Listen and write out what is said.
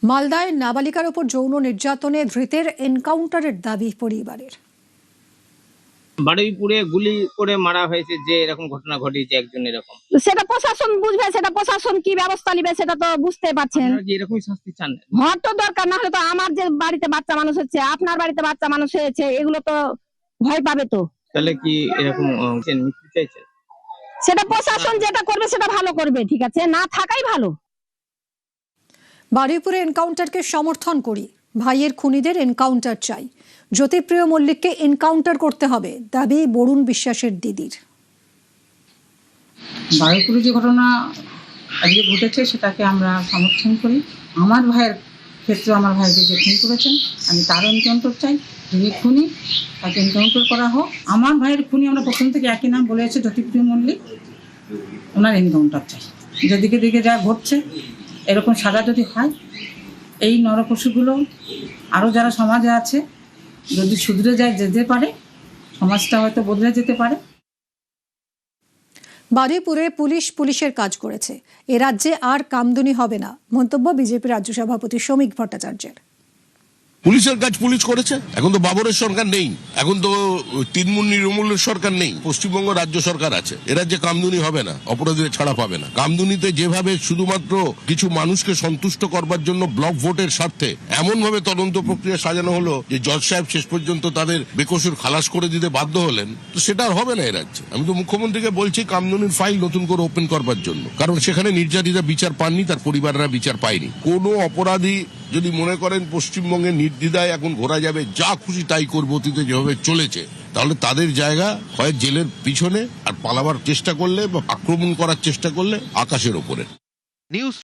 মালদায় নাবালিকার উপর যৌন নির্যাতনে ধৃতের এনকাউন্টারের দাবি পরিবারের। বারুইপুরে গুলি করে মারা হয়েছে, যে এরকম ঘটনা ঘটিয়েছে একজন এরকম, সেটা প্রশাসন বুঝবে, সেটা প্রশাসন কি ব্যবস্থা নেবে সেটা তো বুঝতে পারছেন। আপনারা কি এরকমই শাস্তি চান? হয়তো দরকার না হলে তো আমার যে বাড়িতে বাচ্চা মানুষ হচ্ছে, আপনার বাড়িতে বাচ্চা মানুষ হয়েছে, এগুলো তো ভয় পাবে তো। তাহলে কি এরকম মৃত্যু চাইছে? সেটা প্রশাসন যেটা করবে সেটা ভালো করবে, ঠিক আছে, না থাকাই ভালো। বারুইপুরে এনকাউন্টারকে সমর্থন করি, ভাইয়ের খুনিদের এনকাউন্টার চাই, জ্যোতিপ্রিয় মল্লিককে এনকাউন্টার করতে হবে, দাবি বরুণ বিশ্বাসের দিদির। বারুইপুরে যে ঘটনা আজকে ঘটেছে সেটাকে আমরা সমর্থন করি। আমার ভাইয়ের ক্ষেত্রে আমার ভাইকে যে খুন করেছেন আমি তার এনকাউন্টার চাই। যিনি খুনি তাকে এনকাউন্টার করা হোক। আমার ভাইয়ের খুনি আমরা প্রথম থেকে একই নাম বলে আছি, জ্যোতিপ্রিয় মল্লিক, ওনার এনকাউন্টার চাই। যেদিকে দিকে যা ঘটছে এরকম সাজা যদি হয়, এই নরপশুগুলো আরও যারা সমাজে আছে যদি শুধরে যায় যেতে পারে, সমাজটা হয়তো বদলে যেতে পারে। বারুইপুরে পুলিশের কাজ করেছে, এ রাজ্যে আর কামদুনি হবে না, মন্তব্য বিজেপি রাজ্য সভাপতি শ্রমিক ভট্টাচার্যের। পুলিশের কাজ পুলিশ করেছে। এখন তো বাবরের সরকার নেই, এখন তো তৃণমূল তৃণমূলের সরকার নেই, পশ্চিমবঙ্গ রাজ্য সরকার আছে। এ রাজ্যে কামদুনি হবে না, অপরাধীরা ছাড়া পাবে না। কামদুনিতে যেভাবে শুধুমাত্র কিছু মানুষকে সন্তুষ্ট করবার জন্য ব্লক ভোটের স্বার্থে এমন ভাবে তদন্ত প্রক্রিয়া সাজানো হলো যে জজ সাহেব শেষ পর্যন্ত তাদের বেকসুর খালাস করে দিতে বাধ্য হলেন, তো সেটা আর হবে না এ রাজ্যে। আমি তো মুখ্যমন্ত্রীকে বলছি কামদুনির ফাইল নতুন করে ওপেন করবার জন্য, কারণ সেখানে নির্যাতিতা বিচার পাননি, তার পরিবাররা বিচার পায়নি। কোনো অপরাধী যদি মনে করেন পশ্চিমবঙ্গে নির্দ্বিধায় এখন ঘোরা যাবে, যা খুশি তাই করবো, অতীতে যেভাবে চলেছে, তাহলে তাদের জায়গা হয় জেলের পিছনে, আর পালাবার চেষ্টা করলে বা আক্রমণ করার চেষ্টা করলে আকাশের ওপরে। নিউজ